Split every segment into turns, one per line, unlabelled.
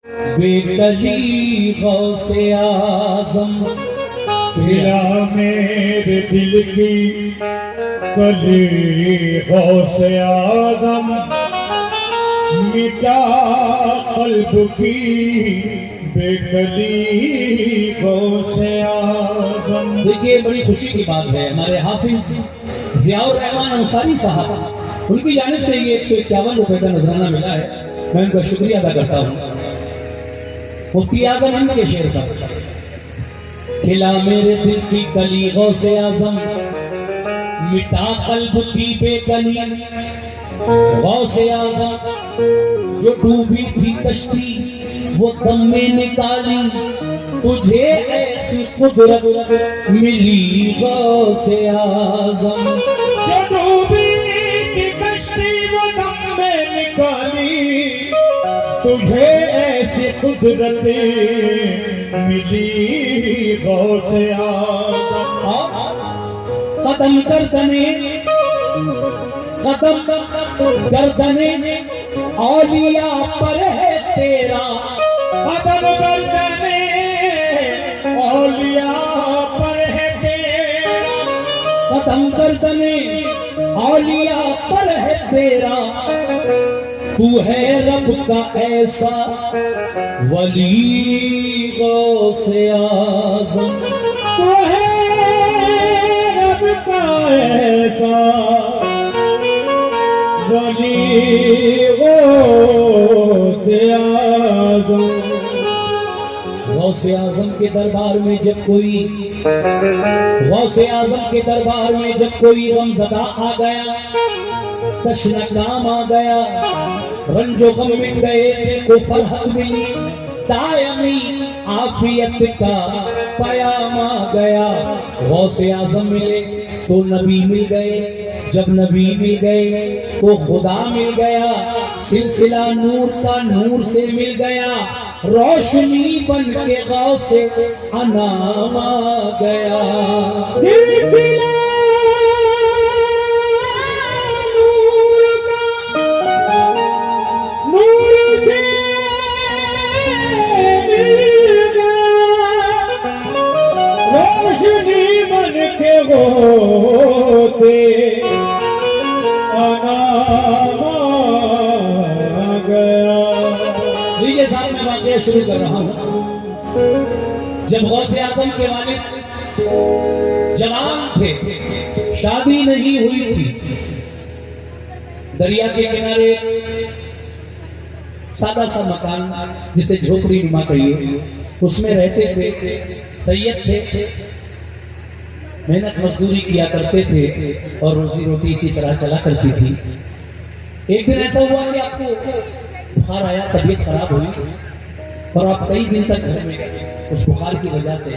बेकली गौसे आज़म
खिला मेरे दिल की कली गौसे आज़म, मिटा कल्ब की बेकली गौसे आज़म।
देखिए बड़ी खुशी की बात है, हमारे हाफिज ज़ियाउर रहमान अंसारी साहब, उनकी जानिब से ये 151 रुपए का नजराना मिला है। मैं उनका शुक्रिया अदा करता हूँ। मुफ्ती आजम हिंद के शेर का, खिला मेरे दिल की कली गौसे आजम, मिटा कल्ब की बेकली गौसे आजम, जो डूबी थी कश्ती वो दम में निकाली, तुझे ऐसी कुदरत मिली गौसे आजम।
जो डूबी थी कश्ती वो दम में निकाली, तुझे ऐसी कुदरत मिली गौसे आज़म।
कदम गर्दने औलिया पर है तेरा,
कदम गर्दने औलिया पर है तेरा,
कदम गर्दने औलिया पर है तेरा, तू है रब का ऐसा वली गौसे आज़म।
तू है रब का ऐसा वली गौसे आज़म।
गौसे आज़म के दरबार में जब कोई, गौसे आज़म के दरबार में जब कोई गमज़दा आ गया, तश्न काम आ गया, रंजो गम मिट गए, को फरहत मिली, दायमी आफियत का पयाम आ गया। गौसे आज़म मिले तो नबी मिल गए, जब नबी मिल गए तो खुदा मिल गया, सिलसिला नूर का नूर से मिल गया, रोशनी बन के गौसे अनाम आ गया। लीजिए साहब मैं वाक़या शुरू कर रहा हूँ। जब गौसे आज़म के वालिद जवान थे, शादी नहीं हुई थी, दरिया के किनारे सादा सा मकान जिसे झोपड़ी नुमा कहिए, उसमें रहते थे। सैयद थे, मेहनत मजदूरी किया करते थे और रोजी रोटी इसी तरह चला करती थी। एक दिन ऐसा हुआ कि आपको बुखार आया, तबीयत खराब हुई और आप कई दिन तक घर में उस बुखार की वजह से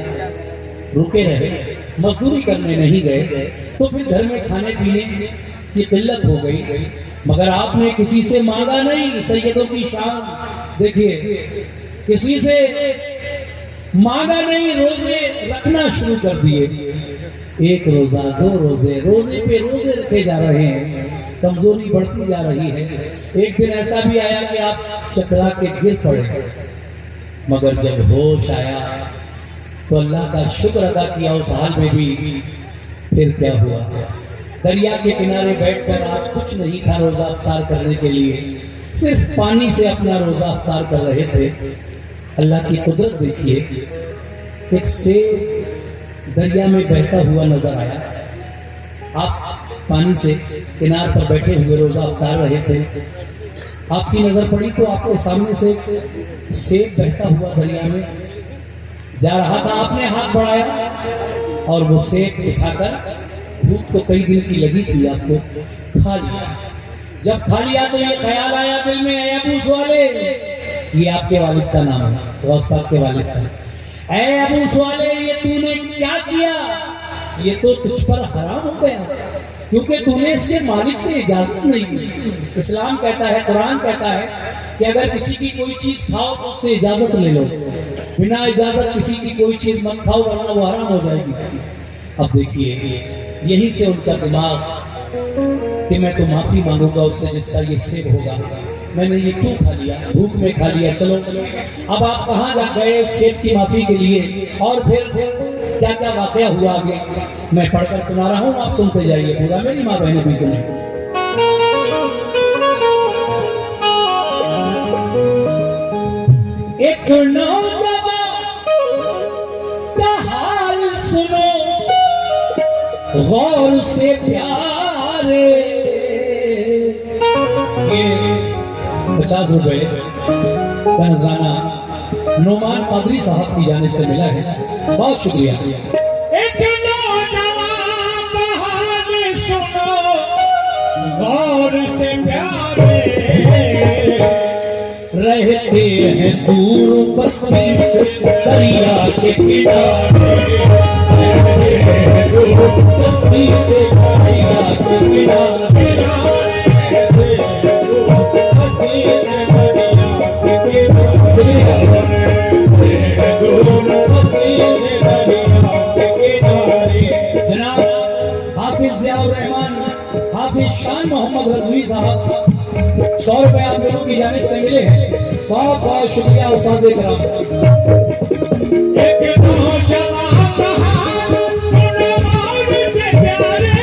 रुके रहे, मजदूरी करने नहीं गए, तो फिर घर में खाने पीने की किल्लत हो गई, मगर आपने किसी से मांगा नहीं। सैयदों की शान देखिए, किसी से मांगा नहीं, रोजे रखना शुरू कर दिए। एक रोजा, दो रोजे, रोजे पे रोजे रखे जा रहे हैं, कमजोरी बढ़ती जा रही है। एक दिन ऐसा भी आया कि आप चकरा के गिर पड़े, मगर जब होश आया तो अल्लाह का शुक्र अदा किया उस हाल में भी। फिर क्या हुआ, दरिया के किनारे बैठकर आज कुछ नहीं था रोजा अफ्तार करने के लिए, सिर्फ पानी से अपना रोजा अफ्तार कर रहे थे। अल्लाह की कुदरत देखिए, एक सेब दरिया में बहता हुआ नजर आया। आप पानी से किनार पर बैठे हुए रोजा अफ्तार रहे थे, आपकी नजर पड़ी तो आपके सामने से सेब बहता हुआ दरिया में जा रहा था। आपने हाथ बढ़ाया और वो सेब उठाकर, भूख तो कई दिन की लगी थी आपको, खा लिया। जब खा लिया तो ये ख्याल आया दिल में, ऐ अबू स्वाले, ये आपके वालिद का नाम है, गौस पाक के वालिद का, ऐ अबू स्वाले ये तूने क्या किया, ये तो तुझ पर हराम हो गया, क्योंकि तूने इसके मालिक से इजाजत नहीं दी। इस्लाम कहता है, कुरान कहता है कि अगर किसी की कोई चीज खाओ तो उससे इजाजत ले लो, बिना इजाजत किसी की कोई चीज मत खाओ वरना वो हराम हो जाएगी। अब देखिए, यही से उनका दिमाग कि मैं तो माफी मांगूंगा उससे जिसका ये सेब होगा, मैंने ये क्यों खा लिया, भूख में खा लिया। चलो अब आप कहाँ जा गए शेख की माफी के लिए, और फिर क्या क्या वाकया हुआ आगे मैं पढ़कर सुना रहा हूँ, आप सुनते जाइए पूरा, मेरी माँ बहनों भी सुने। एक नौजवान का हाल सुनो गौर से प्यारे, ये 50 रुपए का नजराना नुमान कादरी साहब की जानिब से मिला है, बहुत शुक्रिया।
एक नौजवान का हाल सुनो गौर से प्यारे,
रहते हैं दूर बस्ती से दरिया के किनारे, बस्ती से दरिया के किनारे, जनाब हाफिज जियाउर रहमान, हाफिज शान मोहम्मद रजवी साहब 100 रुपए आप लोगों की जानिब से मिले हैं, बहुत बहुत शुक्रिया उस्ताद इकराम।
एक नौजवान का हाल सुनो गौर से प्यारे,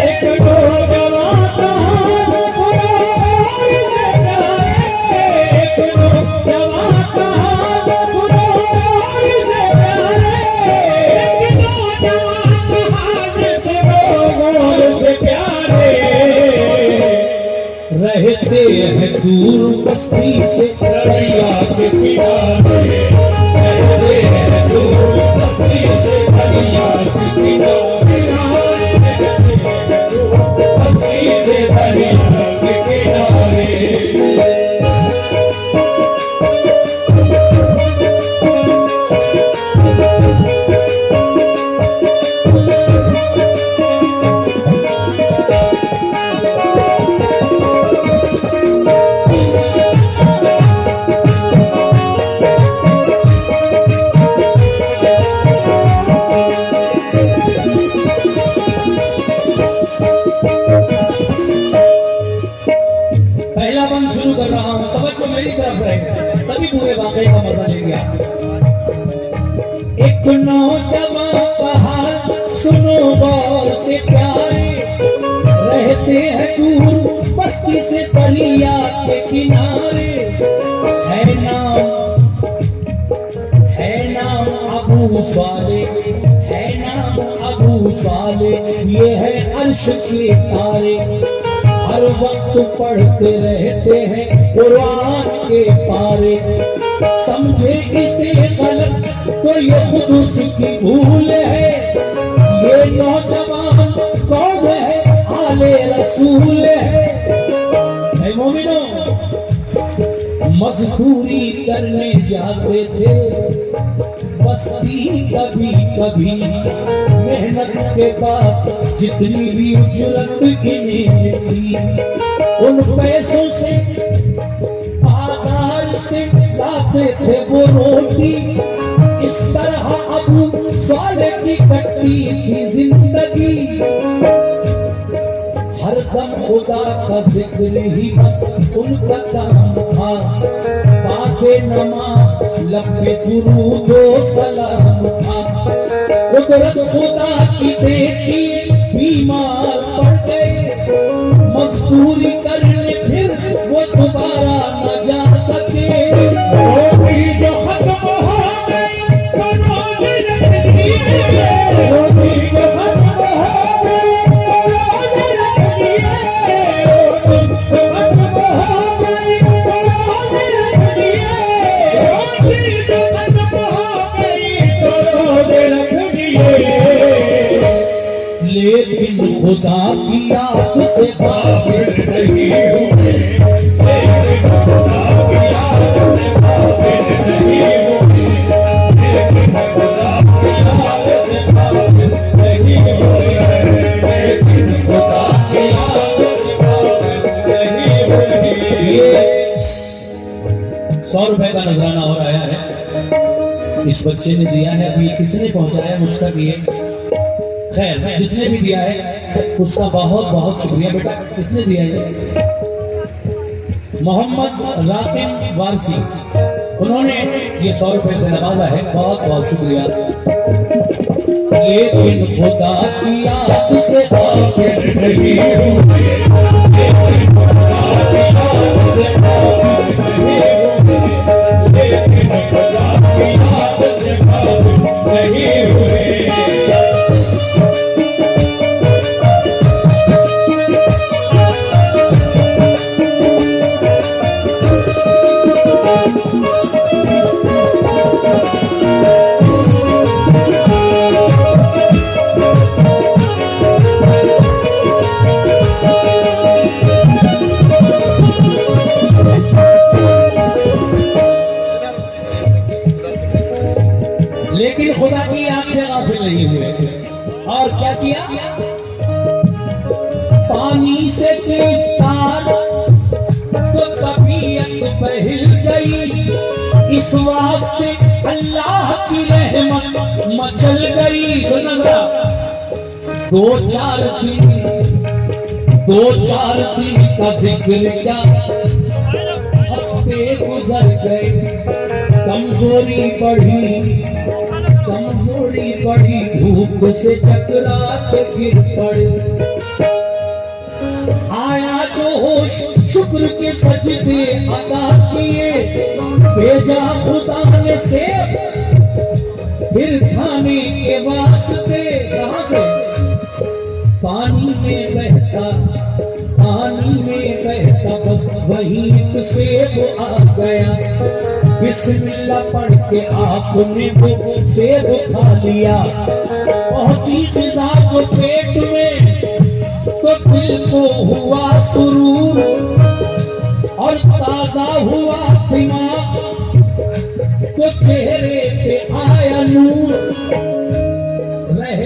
एक नौजवान का हाल सुनो गौर से प्यारे, एक नौजवान का हाल सुनो गौर से प्यारे, एक नौजवान का हाल सुनो गौर से प्यारे,
रहते हैं दूर बस्ती से दरिया के किनारे, रहते हैं दूर बस्ती से दरिया के किनारे, बस्ती से दरिया के किनारे। पहला बंद शुरू कर रहा हूं, तवज्जो मेरी तरफ रहे, तभी पूरे वाकये का मजा लेंगे आप। एक नौजवान का हाल सुनो गौर से प्यारे, रहते हैं दूर बस्ती से दरिया के किनारे, है नाम अबू साले, है नाम अबू साले, ये है अर्श के तारे, हर वक्त पढ़ते रहते हैं कुरान के पारे, समझे इसे गलत तो ये खुद उसकी भूल है, ये नौजवान कौन है आले रसूल है मोमिनो। मजदूरी करने जाते थे बस्ती कभी कभी, मेहनत के बाद जितनी भी उजरत इन्हें मिली, उन पैसों से बाजार से लाते थे वो रोटी, इस तरह अबू सालेह की कटती थी जिंदगी, हर दम खुदा का जिक्र ही बस उनका काम था, बातें नमाज लब पे दुरूद व सलाम था, कुदरत खुदा की देखी बीमार पड़ गए, मजदूरी करने फिर वो दोबारा न जा सके,
रोटी जो खत्म हो गई तो रोटी रख दिए, रोटी जो खत्म हो गई तो रोटी रख दिए, रोटी जो खत्म हो गई तो रोटी रख दिए, रोटी जो खत्म हो गई तो रोटी रख दिए,
लेकिन खुदा की याद से
काबिल नहीं हुए, लेकिन खुदा की याद से काबिल नहीं हुए, लेकिन खुदा की याद से काबिल नहीं हुए, लेकिन खुदा की याद से काबिल नहीं हुए।
100 रुपए का नजराना और आया है, इस बच्चे ने दिया है, अभी किसने पहुंचाया मुझ तक ये, खैर जिसने भी दिया है उसका बहुत बहुत शुक्रिया बेटा। किसने दिया है? मोहम्मद राकिब वारसी, उन्होंने ये 100 रुपए से नवाजा है, बहुत बहुत शुक्रिया। लेकिन खुदा की याद से काफिर नहीं हुए, लेकिन खुदा की याद से काफिर नहीं हुए, लेकिन खुदा की याद से काफिर नहीं हुए। लेकिन खुदा की याद से गाफिल नहीं हुए, और क्या किया? पानी से गिरफ्तार तो तबीयत बहिल गई, इस वास्ते अल्लाह की रहमत मचल गई। सुना जरा, दो चार दिन का जिक्र क्या, हफ्ते गुजर गए, कमजोरी बढ़ी, धूप से चकरा के गिर पड़े। आया जो होश, शुक्र के सजदे अदा किए, भेजा खुदा ने से फिर खाने के वास्ते। कहां से? पानी में बहता, बस वही एक सेब आ गया। बिस्मिल्लाह पढ़ के आपने वो सेब खा लिया। पहुंची फिजा जो पेट में तो दिल को हुआ सुरूर, और ताजा हुआ दिमाग तो चेहरे पे आया नूर। रह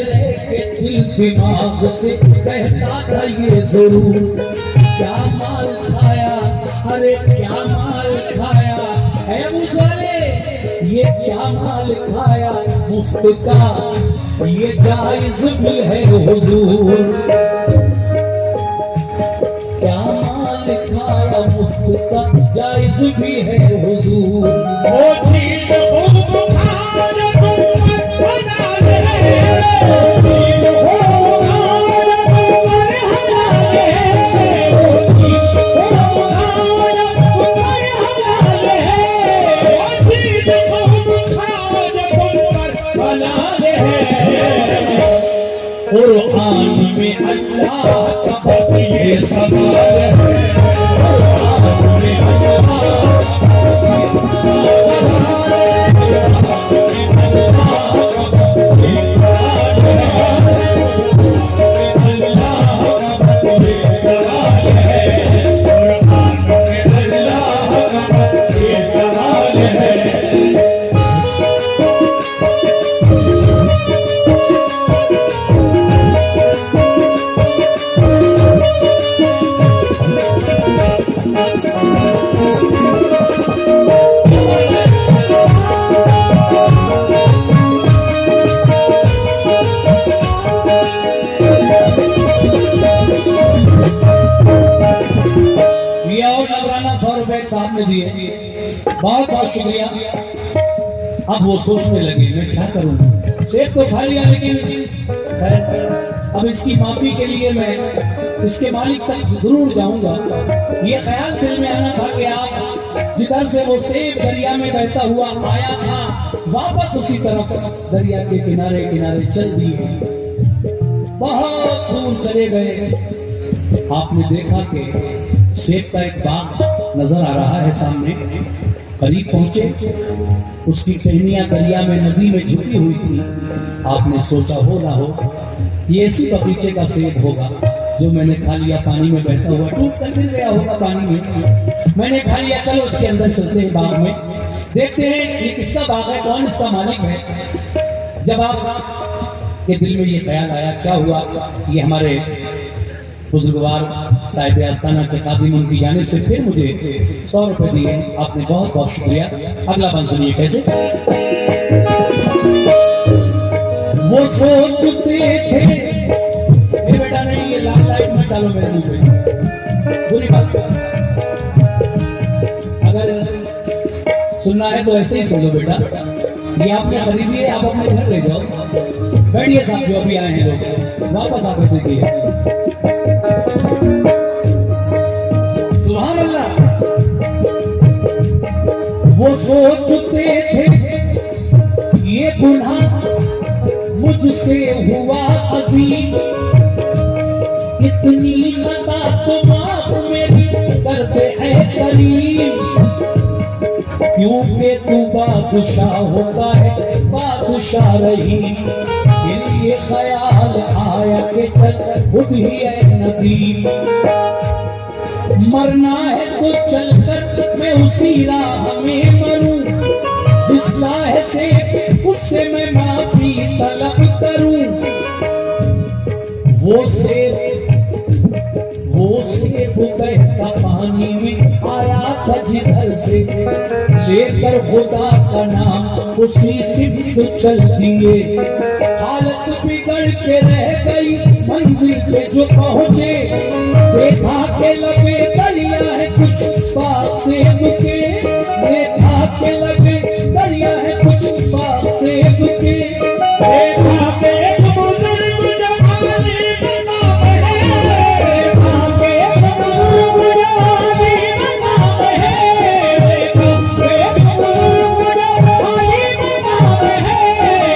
के दिल दिमाग से कहता था ये जरूर, क्या माल खाया, अरे क्या माल खाया है मुझे, ये क्या माल खाया मुफ्त का, ये जायज भी है हुजूर। क्या माल खाया मुफ्त का, जायज भी है हुजूर।
वो चीज खूब खाने तुम बना ले, वो चीज खूब खाने तुम हला ले, वो चीज खूब खाने तुम हला ले, वो चीज खूब खाने तुम हला ले।
कुरान में अल्लाह का बस ये सवाल है, कुरान में अल्लाह दिए, बहुत बहुत शुक्रिया। अब वो सोचने लगे मैं क्या करूं, सेब तो खा लिया लेकिन खैर अब इसकी माफी के लिए मैं इसके मालिक तक जरूर जाऊंगा। ये ख्याल दिल में आना था कि आप जिधर से वो सेब दरिया में बहता हुआ आया था वापस उसी तरफ दरिया के किनारे किनारे चल दिए, बहुत दूर चले गए। आपने देखा कि सेब का एक बाग नजर आ रहा है सामने, करीब पहुंचे, उसकी टहनियां दरिया में नदी में झुकी हुई थी। आपने सोचा हो ना हो ये इसी बगीचे का सेब होगा जो मैंने खा लिया, पानी में बहता हुआ टूट कर गिर गया होगा पानी में, मैंने खा लिया, चलो उसके अंदर चलते हैं बाग में, देखते हैं ये किसका बाग है, कौन इसका मालिक है। जब आप के दिल में ये ख्याल आया, क्या हुआ, ये हमारे बुजुर्गवार साहिब आस्थाना के खादिम उनकी जानिब से फिर मुझे 100 रुपए दिए, आपने बहुत बहुत शुक्रिया। अगला बंद सुनिए कैसे। वो सोचते थे, ये बेटा नहीं, ये लाल लाइट मत डालो मेरे मुंह पे, बुरी बात। सुनना है तो ऐसे ही सुनो बेटा। ये आपने खरीदी है, आप अपने घर ले जाओ। बैठिए साहब, जो अभी आए हैं लोग वापस आकर देखिए। सुभान अल्लाह। वो सोचते थे ये गुनाह मुझसे हुआ अजीम, इतनी खता तो माफ मेरी करते है करीम, क्योंकि तू बादशाह होता है बादशाह रही। फिर ये ख्याल आया कि चल खुद ही है नदीम, मरना है तो चलकर मैं उसी राह में मरूं, जिस राह से उससे मैं माफी तलब करूं। वो सेब बहता पानी में आया था जिधर से, लेकर खुदा का नाम उसी सिफ्त चल दिए। हालत बिगड़ के रह गई मंजिल पे जो पहुंचे, देखा के लगे दरिया है कुछ पाक सेब के, देखा के लगे दरिया है कुछ पाक सेब के।
देखा के एक बुजुर्ग जवानी में नाम है, देखा के एक बुजुर्ग जवानी में नाम है, देखा के एक बुजुर्ग जवानी में नाम है,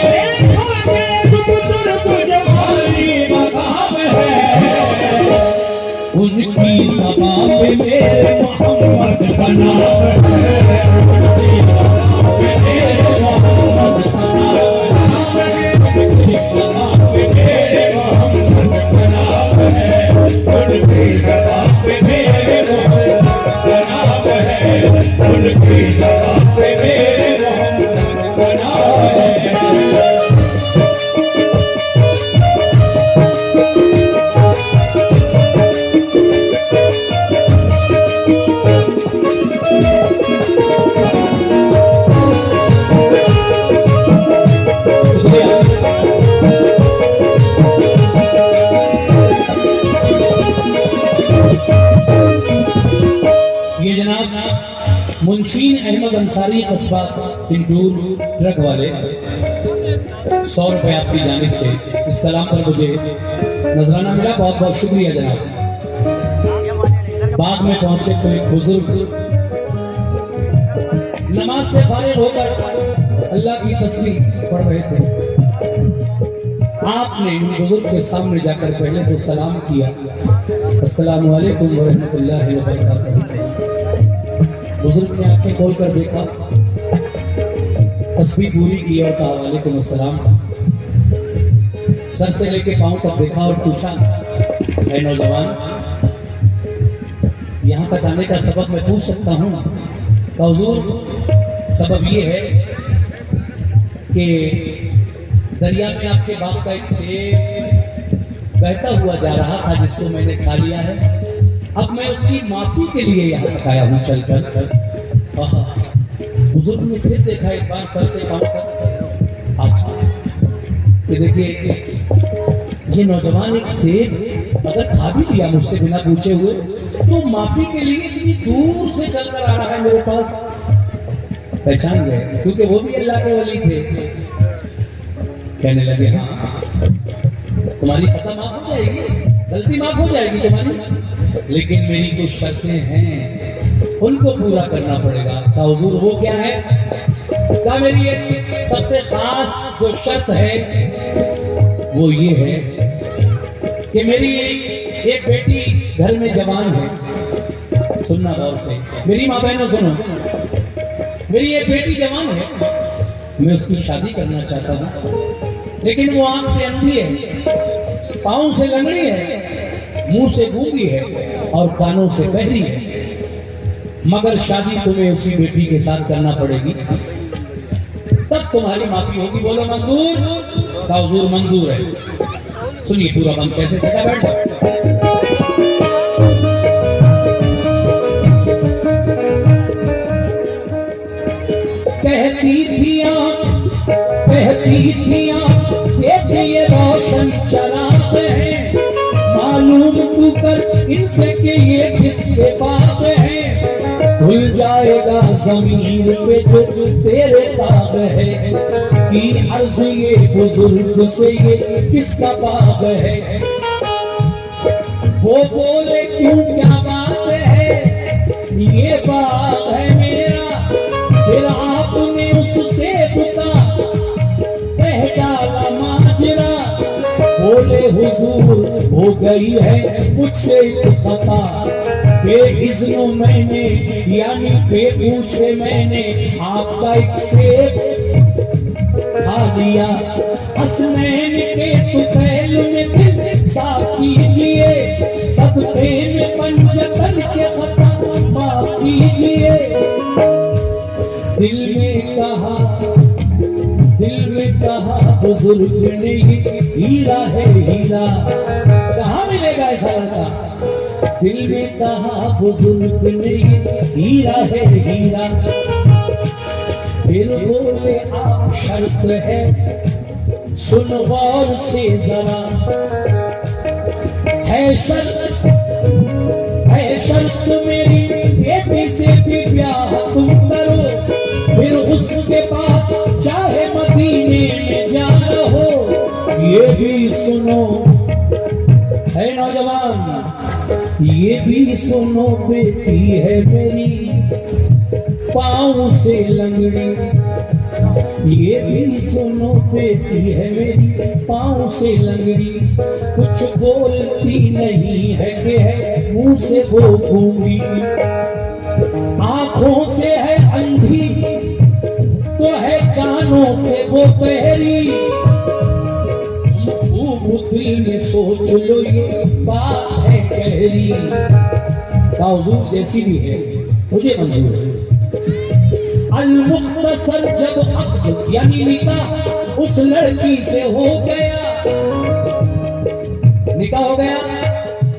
देखा के एक बुजुर्ग जवानी में नाम है।
उनकी ज़बान पे मेरे मोहम्मद का नाम है,
उनकी ज़बान पे मेरे मोहम्मद का नाम है, उनकी ज़बान पे मेरे मोहम्मद का नाम है, उनकी ज़बान पे मेरे मोहम्मद का नाम है, उनकी ज़बान पे मेरे मोहम्मद का नाम है।
ये जनाब मुंशीन अहमद अंसारी कस्बा इंदौर ट्रक वाले 100 रुपए आपकी जानिब से इस कलाम पर मुझे नजराना मिला, बहुत बहुत शुक्रिया जनाब। बाग में पहुंचे तो एक बुजुर्ग नमाज से फारिग होकर अल्लाह की तस्बीह पढ़ रहे थे। आपने उन बुजुर्ग के सामने जाकर पहले तो सलाम किया, अस्सलामु अलैकुम व रहमतुल्लाहि व बरकातहू। बुजुर्ग ने आंखें खोलकर देखा, तस्बीह पूरी की और कहा वालेकुम अस्सलाम। सर से लेके पांव तक देखा और पूछा, ऐ नौजवान, यहाँ तक आने का सबब मैं पूछ सकता हूँ? कहा हुजूर, सबब ये है कि दरिया में आपके बाप का एक सेब बहता हुआ जा रहा था जिसको मैंने खा लिया है, अब मैं उसकी माफी के लिए यहाँ तक आया हूँ चल कर। बुजुर्ग ने फिर देखा एक बार सर से पांव तक। अच्छा, ये देखिए ये नौजवान एक सेब अगर खा भी लिया मुझसे बिना पूछे हुए तो माफी के लिए इतनी दूर से चलकर आ रहा है मेरे पास। पहचान गए क्योंकि वो भी अल्लाह के वली थे। कहने लगे, हाँ तुम्हारी खता माफ हो जाएगी, गलती माफ हो जाएगी तुम्हारी, लेकिन मेरी कुछ शर्तें हैं उनको पूरा करना पड़ेगा। कहा हुजूर वो क्या है? कहा मेरी एक सबसे खास जो शर्त है वो ये है कि मेरी एक बेटी घर में जवान है। सुनना गौर से, मेरी माँ बहनों सुनो, मेरी एक बेटी जवान है, मैं उसकी शादी करना चाहता हूँ, लेकिन वो आंख से अंधी है, पाँव से लंगड़ी है, मुंह से गूंगी है और कानों से बहरी है, मगर शादी तुम्हें उसी बेटी के साथ करना पड़ेगी, तब तुम्हारी माफी होगी। बोलो मंजूर? का हुजूर मंजूर है। सुनिए पूरा बंद कैसे कहता बैठ। कहती थी देखिए रोशन चराग है, मालूम तू कर इनसे कि ये किसके बाप है, भूल जाए जाएगा जमीन पे जो तेरे बाग है, कि अर्ज ये बुजुर्ग से ये किसका बाग है। वो बोले क्यों क्या बात है, ये बाग है मेरा। फिर आपने उससे बुका कह डाला माजरा। बोले हुजूर हो गई है मुझसे एक खता, बेइज़्नो मैंने यानी बेपूछे मैंने आपका एक सेब खा लिया। हसनैन के तुफैल में दिल साफ कीजिए, सदक़े में पंजतन के खता माफ कीजिए। दिल में कहा बुजुर्ग ने हीरा है हीरा, कहाँ मिलेगा ऐसा लगा। दिल में कहा बुजुर्ग ने हीरा है हीरा। फिर बोले आप शर्त है सुन गौर से जरा, है शर्त मेरी बेटी से भी ब्याह तुम करो, फिर उसके बाद चाहे मदीने में जाना हो। ये भी सुनो है नौजवान, ये भी सुनो बेटी है मेरी पाँव से लंगड़ी। ये भी सुनो बेटी है मेरी पाँव से लंगड़ी। कुछ बोलती नहीं है कि है मुंह से वो गूंगी, आंखों से है अंधी तो है कानों से वो बहरी। खूब दिल में सोच लो ये बात है गहरी। हुजूर जैसी भी है मुझे मंजूर है। अल-मुख्तसर जब अक़्द यानी निकाह उस लड़की से हो गया, निकाह हो गया,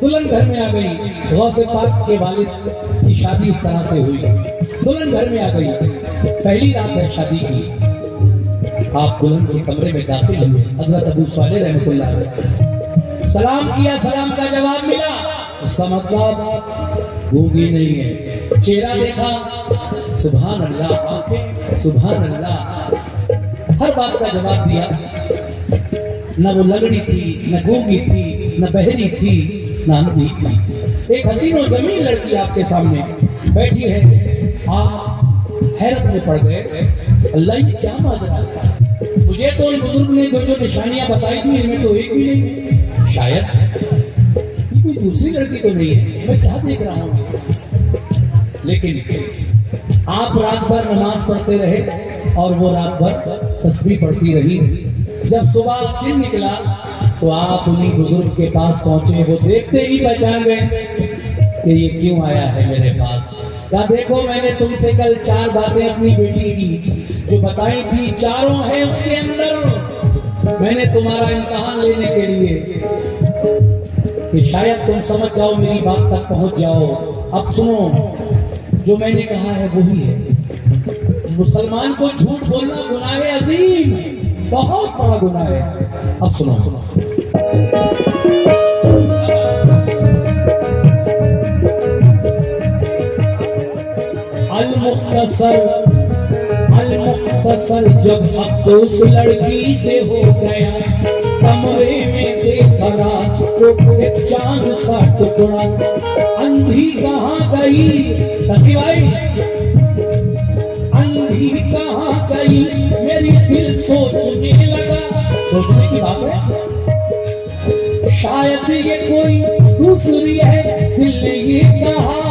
दुल्हन घर में आ गई। गौसे पाक के वालिद की शादी इस तरह से हुई, दुल्हन घर में आ गई। पहली रात है शादी की, आप दुल्हन के कमरे में दाखिल हुए। हजरत अबू सालेह रहमतुल्लाह अलैह सलाम किया, सलाम का जवाब मिला। इसका मतलब गूंगी नहीं है। चेहरा देखा, सुभान अल्लाह, आंखें सुभान अल्लाह, हर बात का जवाब दिया। न वो लगड़ी थी, न गूंगी थी, न बहरी थी, न अंधी थी। एक हसीन और जमीन लड़की आपके सामने बैठी है। आप हैरत में पड़ गए, अल्लाह ये क्या माजरा है। मुझे तो उन बुजुर्ग ने जो निशानियां बताई थी इनमें तो एक भी नहीं। शायद ये कोई दूसरी लड़की तो नहीं है, मैं क्या देख रहा हूँ। लेकिन आप रात भर नमाज पढ़ते रहे और वो रात भर तस्बीह पढ़ती रही। जब सुबह दिन निकला तो आप उन्हीं बुजुर्ग के पास पहुंचे। वो देखते ही पहचान गए कि ये क्यों आया है मेरे पास। कहा देखो मैंने तुमसे कल 4 बातें अपनी बेटी की जो बताई थी, चारों है उसके अंदर। मैंने तुम्हारा इम्तिहान लेने के लिए कि शायद तुम समझ जाओ, मेरी बात तक पहुंच जाओ। अब सुनो, जो मैंने कहा है वही है। मुसलमान को झूठ बोलना गुनाह है अजीम, बहुत बड़ा गुनाह है। अब सुनो, अल-मुख्तसर जब अक़्द उस लड़की से हो गया, कमरे में देखा रात को एक चांद सा टुकड़ा। अंधी कहाँ गई तकी भाई, अंधी कहाँ गई मेरी दिल सोचने लगा। सोचने की बात है, शायद ये कोई दूसरी है, दिल ने ये कहा।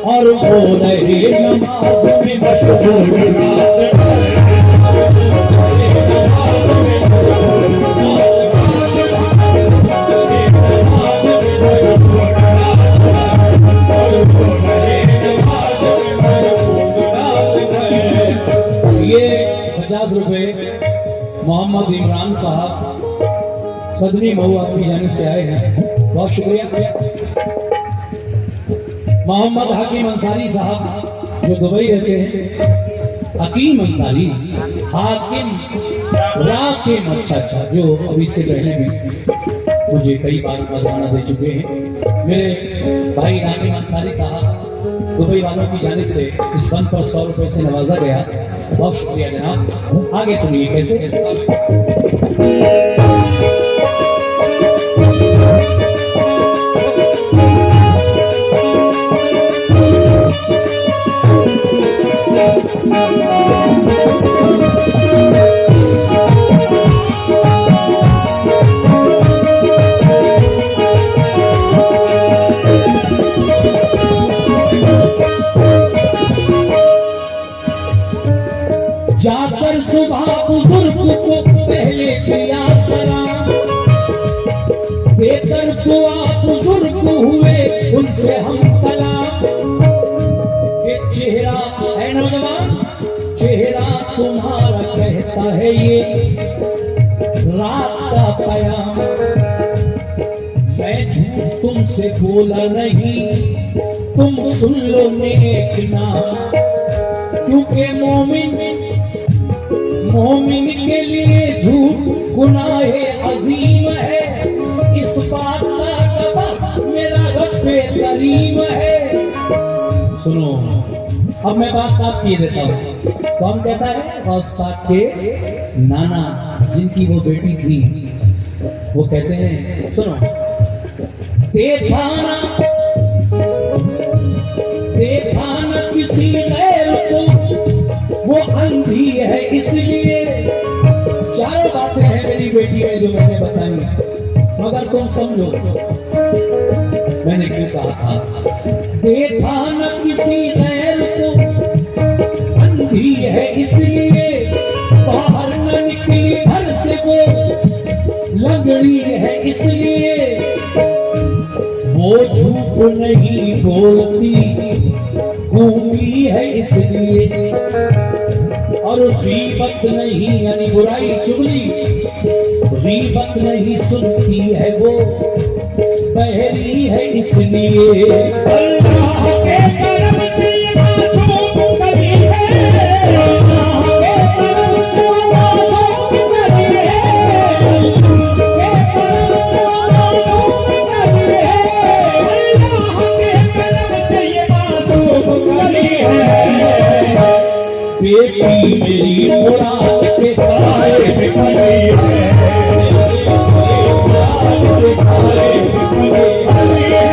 और वो रहे नमाज में मशगूल। ये 50 रुपए मोहम्मद इमरान साहब सदनी मऊ आपकी जानिब से आए हैं। बहुत शुक्रिया। मोहम्मद हकीम अंसारी साहब जो दुबई रहते हैं, हकीम अंसारी, हाकिम राकिम, अच्छा, जो अभी से पहले भी मुझे कई बार नजराना दे चुके हैं। मेरे भाई राकिम अंसारी साहब दुबई वालों की जानिब से इस फन पर 100 रुपए से नवाजा गया। बहुत शुक्रिया जनाब। आगे सुनिए कैसे। जाकर सुबह बुजुर्ग को पहले किया सलाम, देकर दुआ बुजुर्ग हुए उनसे हम कलाम। ये चेहरा है नौजवान, चेहरा तुम्हारा कहता है ये रात का पयाम। मैं झूठ तुमसे बोला नहीं, तुम सुन लो नेक नाम। क्योंकि मोमिन के लिए झूठ गुनाहे अजीम है। इस बात का गवाह मेरा रब्बे करीम है। सुनो, अब मैं बात साफ किए देता हूँ। कौन कहता है? गौस पाक के नाना जिनकी वो बेटी थी, वो कहते हैं, सुनो, देखा न किसी गैर को, वो अंधी है इसलिए। चार बातें हैं मेरी बेटी में जो मैंने बताई, मगर तुम समझो मैंने क्यों कहा था। देखा न किसी गैर को, अंधी है इसलिए। बाहर न निकली घर से वो, लंगड़ी है इसलिए। वो झूठ नहीं बोलती, गूंगी है इसलिए। और गीबत नहीं यानी बुराई चुगली, गीबत नहीं सुनती है वो, बहरी है इसलिए।
अल्लाह के करम से ये मासूम कली है, अल्लाह के करम से वो मासूम कली है, अल्लाह के करम से ये मासूम कली है।
बेटी मेरी कुरान के साए में खड़ी है, कुरान के साए में खड़ी है।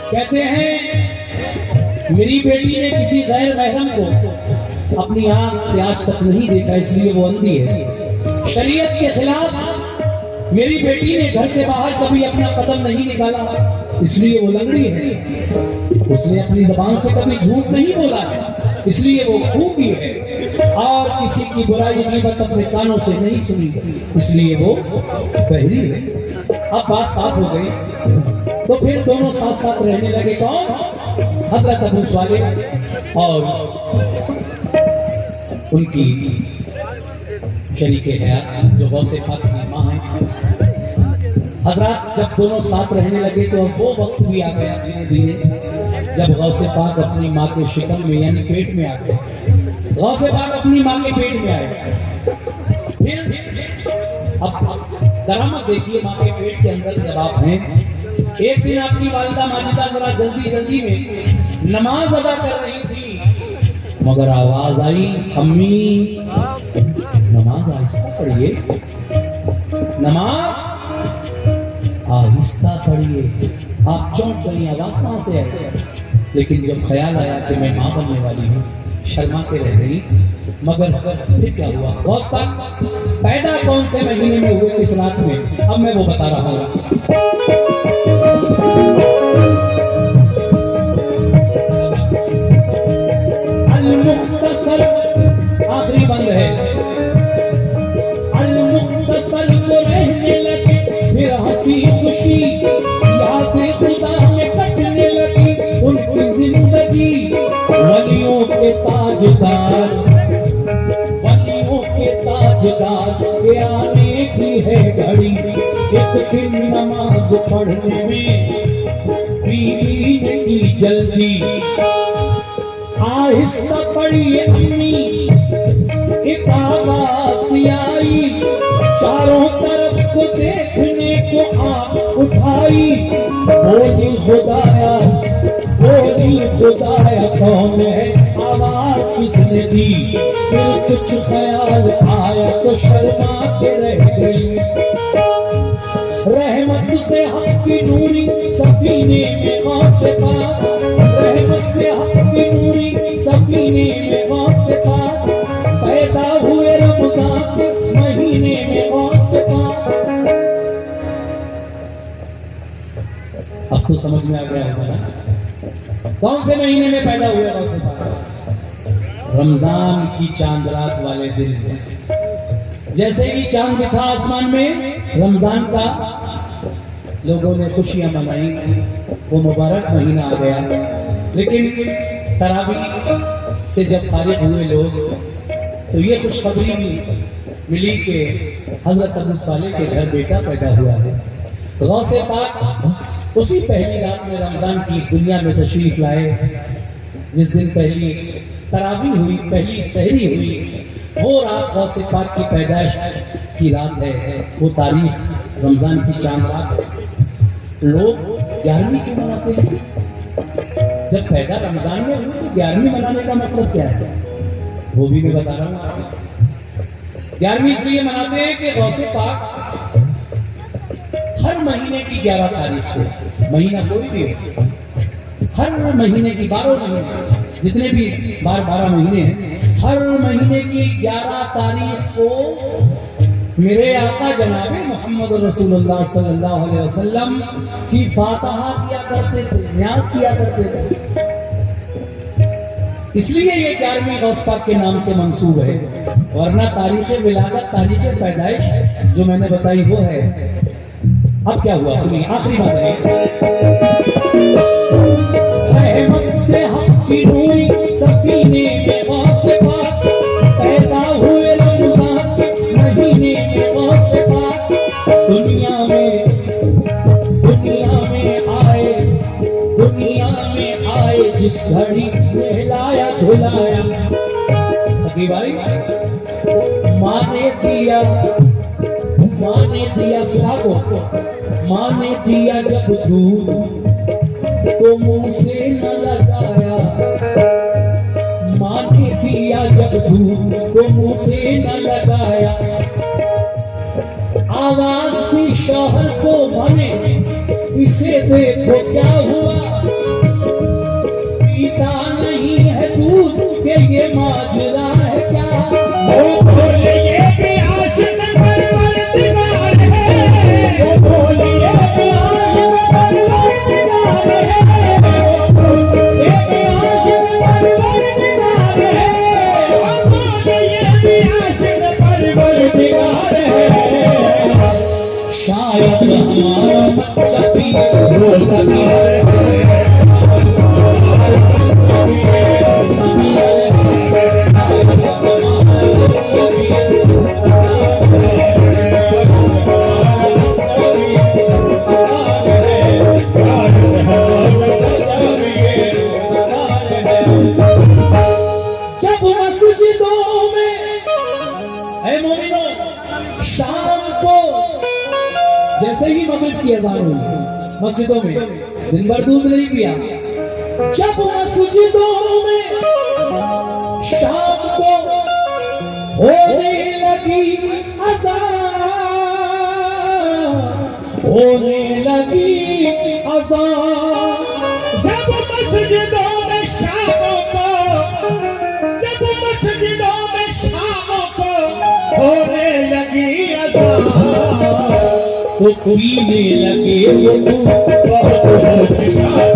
कहते हैं मेरी बेटी ने किसी गैर महरम को अपनी आंख से आज तक नहीं देखा, इसलिए वो अंधी है। शरीयत के खिलाफ मेरी बेटी ने घर से बाहर कभी अपना कदम नहीं निकाला, इसलिए वो लंगड़ी है। उसने अपनी जबान से कभी झूठ नहीं बोला है, इसलिए वो खूबी है। और किसी की बुराई गीबत अपने कानों से नहीं सुनी, इसलिए वो बहरी है। अब बात साफ हो गई, तो फिर दोनों साथ साथ रहने लगे। कौन? हजरत अबू सालेह और उनकी शरीके हयात जो गौसे पाक की मां है। हजरत जब दोनों साथ रहने लगे तो अब वो वक्त भी आ गया धीरे धीरे जब गौसे पाक अपनी माँ के शिकम में यानी पेट में आ गए। गौसे पाक अपनी माँ के पेट में आए। फिर अब दरामद देखिए, माँ के पेट के अंदर जब आप हैं, एक दिन आपकी वालिदा माजिदा जरा जल्दी जल्दी में नमाज अदा कर रही थी, मगर आवाज आई, अम्मी नमाज आहिस्ता पढ़िए, नमाज आहिस्ता पढ़िए। आप चौंक गई, आवाज कहां से आई? लेकिन जब ख्याल आया कि मैं माँ बनने वाली हूँ, शर्मा के रह गई। मगर फिर क्या हुआ? गौस पाक पैदा कौन से महीने में हुए, किस रात में? अब मैं वो बता रहा हूँ। अल-मुख्तसर आखिरी बंद है। अल-मुख्तसर को रहने लगे, फिर हंसी खुशी यादें खुदा में कटने लगी उनकी जिंदगी। वलियों के ताजदार, वलियों के ताजदार के आने की है घड़ी। एक दिन नमाज पढ़ने में बीवी ने की जल्दी, आहिस्ता पढ़ी अम्मी एक आवाज आई, चारों तरफ को देखने को आंख उठाई। बोली खुदाया, बोली खुदाया कौन है, आवाज किसने दी? फिर कुछ ख्याल आया तो शर्मा के रह गई। रहमत से हक की नूरी सफीने में गौस पाक, रहमत से हक की नूरी सफीने में गौस पाक, पैदा हुए रमजान के महीने में गौस पाक। अब तो समझ में आ गया होगा ना कौन से महीने में पैदा हुए गौस पाक? रमजान की चांद रात वाले दिन। जैसे ही चांद दिखा आसमान में रमजान का, लोगों ने खुशियां मनाई, वो मुबारक महीना आ गया। लेकिन तरावी से जब फारिग हुए लोग तो ये खुशखबरी भी मिली कि हजरत अबू सालेह के घर बेटा पैदा हुआ है। गौसे पाक उसी पहली रात में रमजान की इस दुनिया में तशरीफ लाए, जिस दिन पहली तरावी हुई, पहली सहरी हुई, वो रात गौसे पाक की पैदाइश की रात है। वो तारीख रमजान की चांद रात है। लोग 11वीं क्यों मनाते हैं? जब पैदा रमजान में हुई तो 11वीं मनाने का मतलब क्या है, वो भी मैं बता रहा हूँ। 11वीं इसलिए मनाते हैं कि गौसे पाक हर महीने की 11 तारीख को, महीना कोई भी हो, हर महीने की 12 महीने जितने भी 12 महीने हैं, हर महीने की 11 तारीख को मेरे आका जनाबे मोहम्मद रसूलुल्लाह सल्लल्लाहु अलैहि वसल्लम की फातिहा किया करते थे, न्यास किया करते थे। इसलिए ये 11वीं गौस पाक के नाम से मंसूब है, वरना तारीख विलादत, तारीख पैदाइश जो मैंने बताई वो है। अब क्या हुआ सुनिए, आखिरी बात है। रहमत से हक की नूरी सफीने में गौस पाक, पैदा हुए रमजान के महीने में गौस पाक। दुनिया में आए जिस घड़ी नहलाया धुलाया। हकी भाई माँ ने दिया सुहागो, माँ ने दिया जब दूध तो मुंह से न लगाया। माँ ने दिया जब दूध तो मुंह से न लगाया। आवाज दी शौहर को माने, इसे देखो क्या हुआ, पीता नहीं है दूध के ये माजरा है क्या।
वो बोलिए कि आशिक परवरदिगार है, वो बोलिए कि आशिक परवरदिगार है, वो बोलिए कि आशिक परवरदिगार है, वो बोलिए कि आशिक परवरदिगार है।
शायद हमारा बच्चा भी रोज़गार है। जैसे ही मगरिब की अज़ान हुई मस्जिदों में, दिन भर दूध नहीं पिया। जब मस्जिदों में शाम को होने लगी अज़ान, होने लगी अज़ान।
जब मस्जिदों में शाम को, जब मस्जिदों में
वो पीने लगे वो दूध
बहुत बहुत शान